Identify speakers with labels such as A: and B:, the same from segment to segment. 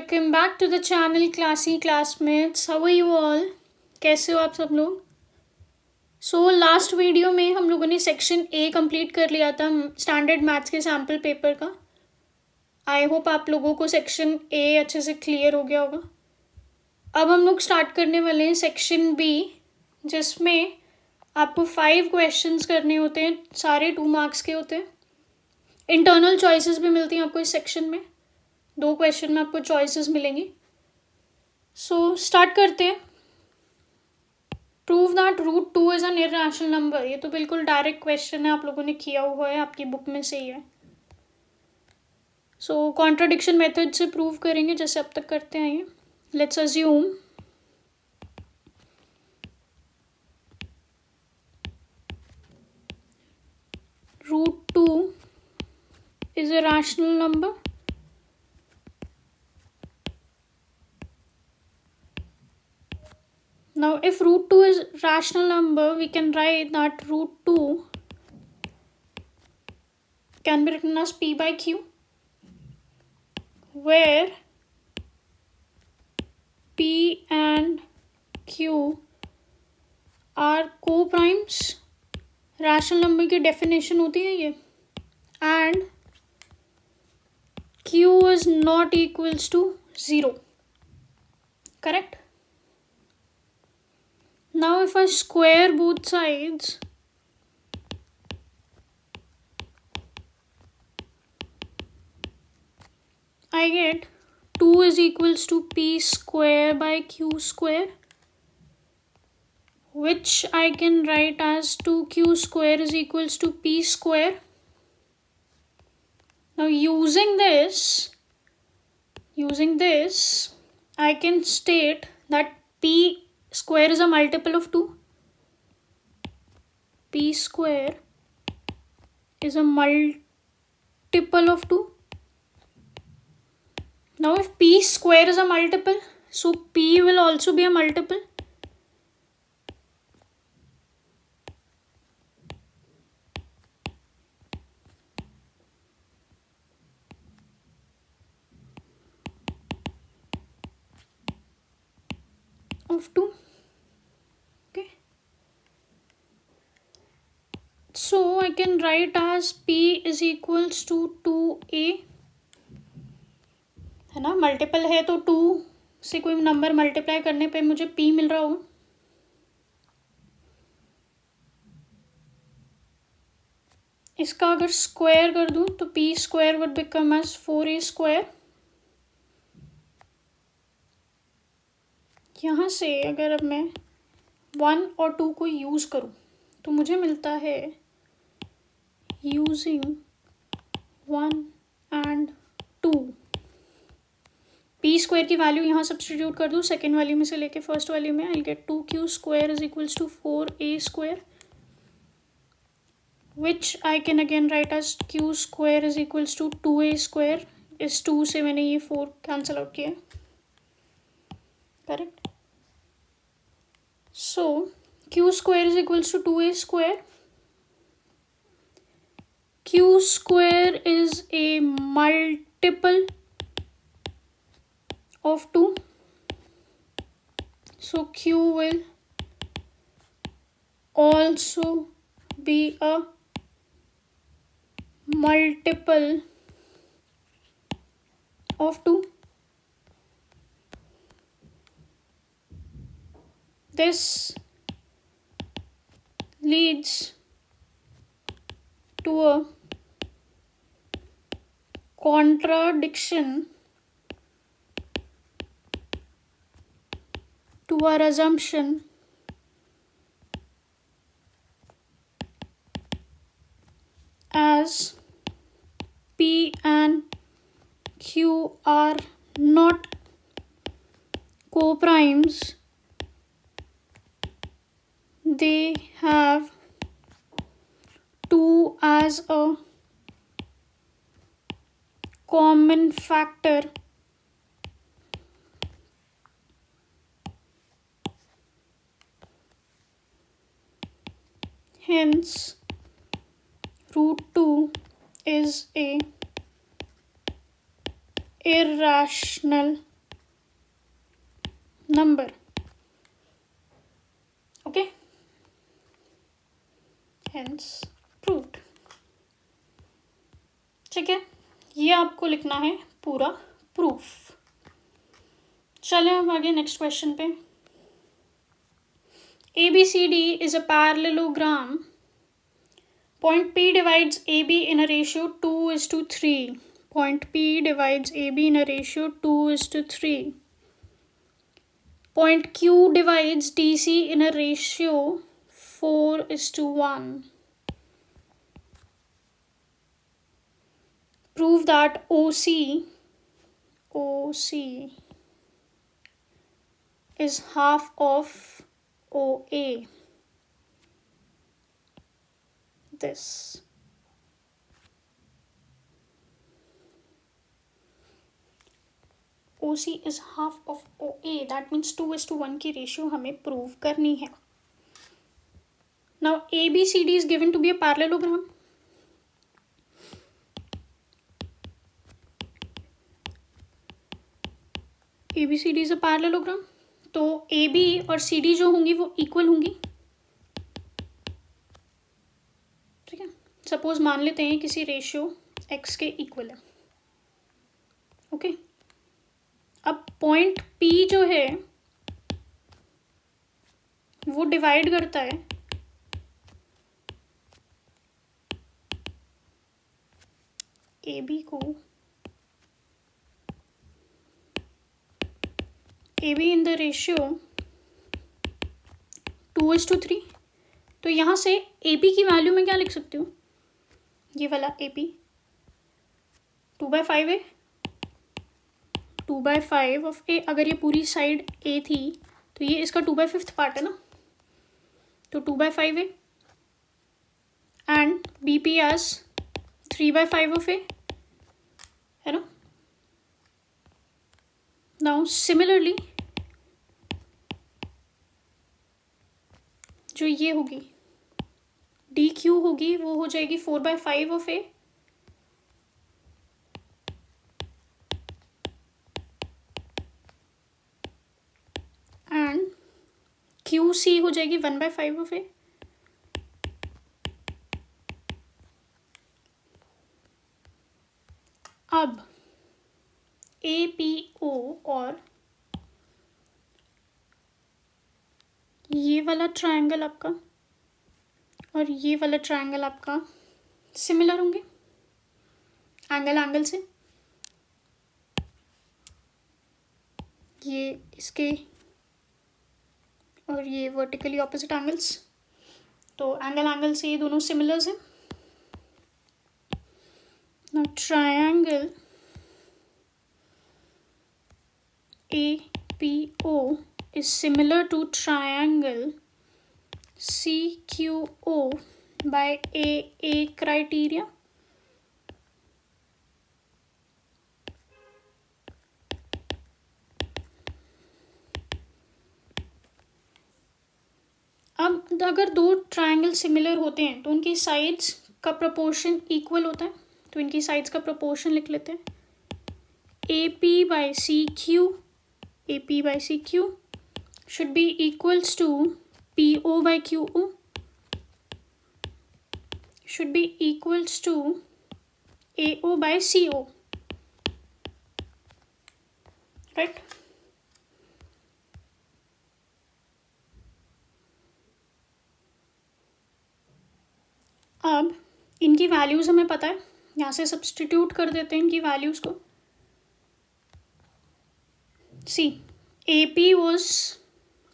A: Welcome back to the channel classy classmates. How are you all? कैसे हो आप सब लोग? लास्ट वीडियो में हम लोगों ने सेक्शन ए कंप्लीट कर लिया था स्टैंडर्ड मैथ्स के सैम्पल पेपर का। आई होप आप लोगों को सेक्शन ए अच्छे से क्लियर हो गया होगा। अब हम लोग स्टार्ट करने वाले हैं सेक्शन बी, जिसमें आपको 5 क्वेश्चंस करने होते हैं, सारे 2 मार्क्स के होते हैं। इंटरनल चॉइसेस भी मिलती हैं आपको इस सेक्शन में। 2 क्वेश्चन में आपको चॉइसेस मिलेंगी। स्टार्ट करते हैं। Prove that root 2 is an irrational number. ये तो बिल्कुल डायरेक्ट क्वेश्चन है, आप लोगों ने किया हुआ है, आपकी बुक में से ही है। कॉन्ट्राडिक्शन मेथड से प्रूव करेंगे जैसे अब तक करते हैं। Let's assume root 2 is a rational number. Now if root 2 is rational number, we can write that root 2 can be written as p by q, where p and q are co-primes. rational number की definition होती है ये, and q is not equals to 0. Correct? Now if I square both sides, I get 2 is equals to p square by q square, which I can write as 2q square is equals to p square. Now using this, I can state that p square is a multiple of 2. P square is a multiple of 2. Now if p square is a multiple, so p will also be a multiple. Of 2. Okay. So I can write as p is equals to 2a. है ना, multiple है तो 2 से कोई number multiply करने पे मुझे p मिल रहा हो। इसका अगर स्क्वायर कर दूं तो p square would become as 4a square. यहाँ से अगर अब मैं 1 और 2 को यूज़ करूँ तो मुझे मिलता है यूजिंग 1 एंड 2, p स्क्वायर की वैल्यू यहाँ सब्सटीट्यूट कर दूँ सेकेंड वैल्यू में से लेके फर्स्ट वैल्यू में। I get 2q square is equals to 4a square, which I can again write as q square is equals to 2a square. इस 2 से मैंने ये 4 कैंसिल आउट किया। Correct? So q square is equals to 2a square. Q square is a multiple of 2. So q will also be a multiple of 2. This leads to a contradiction to our assumption as p and q are not co-primes. They have 2 as a common factor. Hence, root 2 is a irrational number. Okay, hence proved. ठीक है, ये आपको लिखना है पूरा proof. चलें अब आगे नेक्स्ट क्वेश्चन पे. ABCD is a parallelogram. Point P divides AB in a ratio 2:3. Point P divides AB in a ratio 2:3. Point Q divides DC in a ratio 4:1. Prove that OC is half of OA. This. OC is half of OA. That means 2:1 की ratio हमें prove करनी है. Now ABCD is given to be a parallelogram. ABCD is a parallelogram. तो AB और CD जो होंगी वो equal होंगी. ठीक है, सपोज मान लेते हैं किसी रेशियो x के इक्वल है. ओके, अब पॉइंट P जो है वो डिवाइड करता है AB को. AB in the ratio 2:3. तो यहाँ से AP की वैल्यू में क्या लिख सकती हूँ, ये वाला AP 2/5 है. 2/5 ऑफ A. अगर ये पूरी साइड A थी तो ये इसका 2/5 पार्ट है ना, तो 2/5 है. And BP as 3/5 of A है ना. नाउ सिमिलरली जो ये होगी DQ होगी वो हो जाएगी 4/5 ऑफ A. एंड QC हो जाएगी 1/5 ऑफ A. अब APO और ये वाला ट्रायंगल आपका और ये वाला ट्रायंगल आपका सिमिलर होंगे एंगल से. ये इसके और ये वर्टिकली ऑपोजिट एंगल्स, तो एंगल से ये दोनों सिमिलर्स हैं. Now triangle APO is similar to triangle CQO by AA criteria. अब अगर दो ट्रायंगल सिमिलर होते हैं तो उनकी साइड्स का प्रोपोर्शन इक्वल होता है. तो इनकी साइड्स का प्रोपोर्शन लिख लेते हैं. AP by CQ should be equals to PO by QO should be equals to AO by CO. Right? अब इनकी वैल्यूज़ हमें पता है, यहाँ से सब्स्टिट्यूट कर देते हैं इनकी वैल्यूज़ को. सी AP वॉज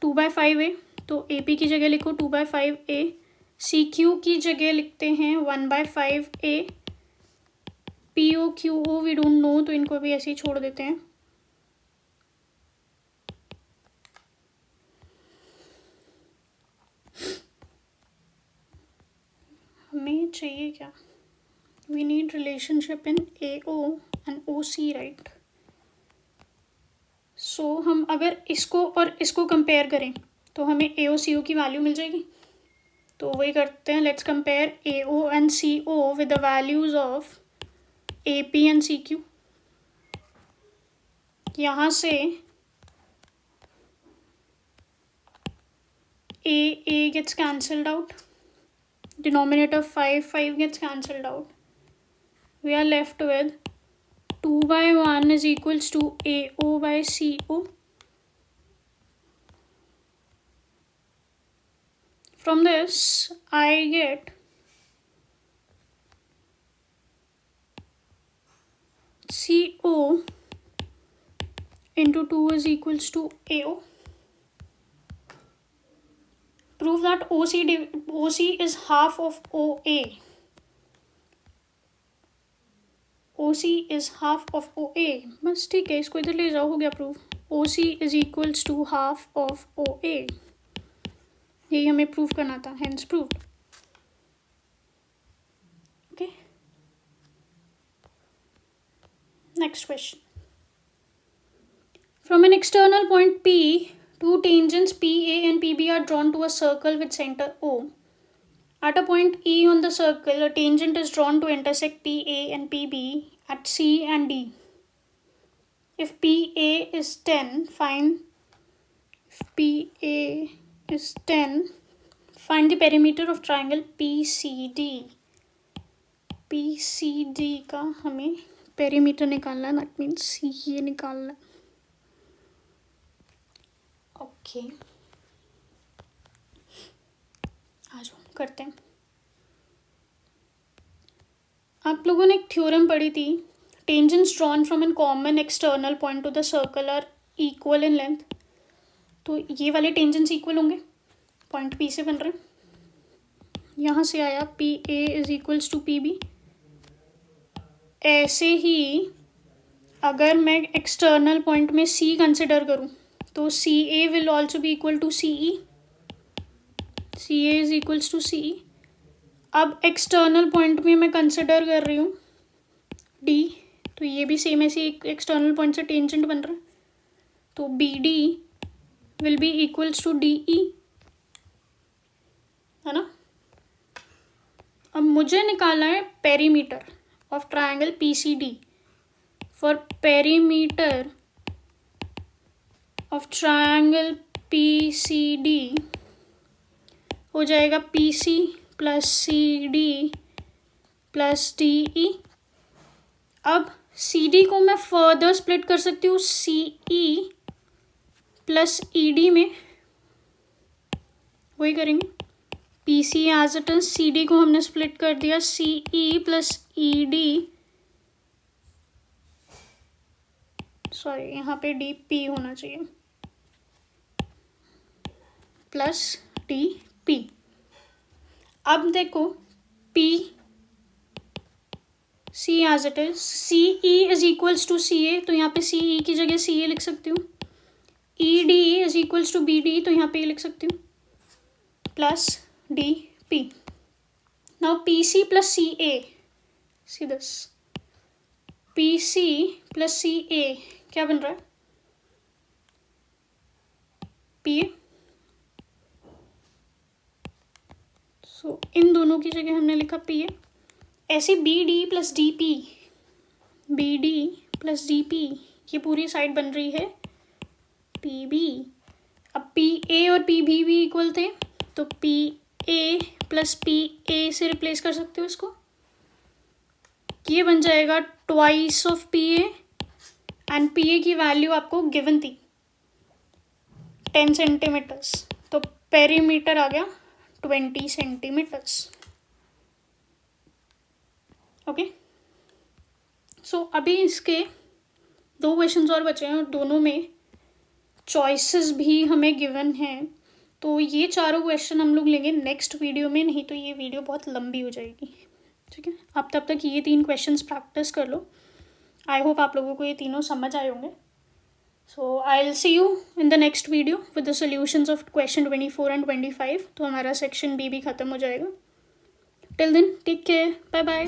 A: 2/5 A, तो AP की जगह लिखो 2/5 A. CQ की जगह लिखते हैं 1/5 A. PO QO we don't know, तो इनको भी ऐसे ही छोड़ देते हैं. हमें चाहिए क्या, we need relationship in AO and OC, right. So हम अगर इसको और इसको कंपेयर करें तो हमें AO/CO की वैल्यू मिल जाएगी. तो वही करते हैं, let's compare AO and CO with the values of AP and CQ. यहाँ से a gets cancelled out. Denominator 5 gets cancelled out. We are left with 2 by 1 is equals to AO by CO. From this, I get CO into 2 is equals to AO. Prove that OC is half of OA. OC is half of OA. बस ठीक है, इसको इधर ले जाओ, हो गया prove. OC is equals to half of OA. यही हमें प्रूव करना था, hence proved. Okay. Next question. From an external point P, two tangents PA and PB are drawn to a circle with center O. At a point E on the circle, a tangent is drawn to intersect PA and PB at C and D. If PA is 10, find the perimeter of triangle PCD. PCD का हमें perimeter निकालना है, that means ये निकालना है. Okay, आ जाओ करते हैं. आप लोगों ने एक थ्योरम पढ़ी थी, tangents drawn from an common external point to the circle are equal in length. तो ये वाले टेंजेंट्स इक्वल होंगे, पॉइंट पी से बन रहे हैं. यहाँ से आया P A is equals to P B. ऐसे ही अगर मैं एक्सटर्नल पॉइंट में सी कंसिडर करूँ तो C A will also be equal to C E. C A is equals to C E. अब एक्सटर्नल पॉइंट में मैं कंसिडर कर रही हूँ डी, तो ये भी सेम ऐसे एक एक्सटर्नल पॉइंट से टेंजेंट बन रहा है, तो B D will be equals to D E, है ना. अब मुझे निकालना है perimeter of triangle P C D. For perimeter of triangle P C D हो जाएगा P C plus C D plus D E. अब सी डी को मैं फर्दर स्प्लिट कर सकती हूँ सी ई प्लस ई डी में, वही करेंगे. P C as it is, C D को हमने स्प्लिट कर दिया C E plus E D, sorry यहाँ पे डी पी होना चाहिए, प्लस डी पी. अब देखो P C as it is, C E is equals to C A, तो यहाँ पे सी ई की जगह सी ए लिख सकती हूँ. E D is equals to B D, तो यहाँ पे लिख सकती हूँ, plus D P. Now P C plus C A, see this, P C plus C A क्या बन रहा है, पी ए. सो इन दोनों की जगह हमने लिखा पी ए. ऐसे B D plus D P, B D plus D P, ये पूरी साइड बन रही है पी बी. अब पी ए और पी बी भी इक्वल थे, तो P A plus P A से रिप्लेस कर सकते हो इसको. ये बन जाएगा twice of P A, and P A की वैल्यू आपको गिवन थी 10 सेंटीमीटर्स, तो पेरीमीटर आ गया 20 सेंटीमीटर्स. ओके, सो अभी इसके 2 क्वेश्चंस और बचे हैं और दोनों में चॉइसेस भी हमें गिवन हैं. तो ये चारों क्वेश्चन हम लोग लेंगे नेक्स्ट वीडियो में, नहीं तो ये वीडियो बहुत लंबी हो जाएगी. ठीक है, आप तब तक ये 3 क्वेश्चंस प्रैक्टिस कर लो. आई होप आप लोगों को ये तीनों समझ आए होंगे. So I will see you in the next video with the solutions of question 24 and 25. तो हमारा सेक्शन बी भी ख़त्म हो जाएगा. Till then take care, bye bye.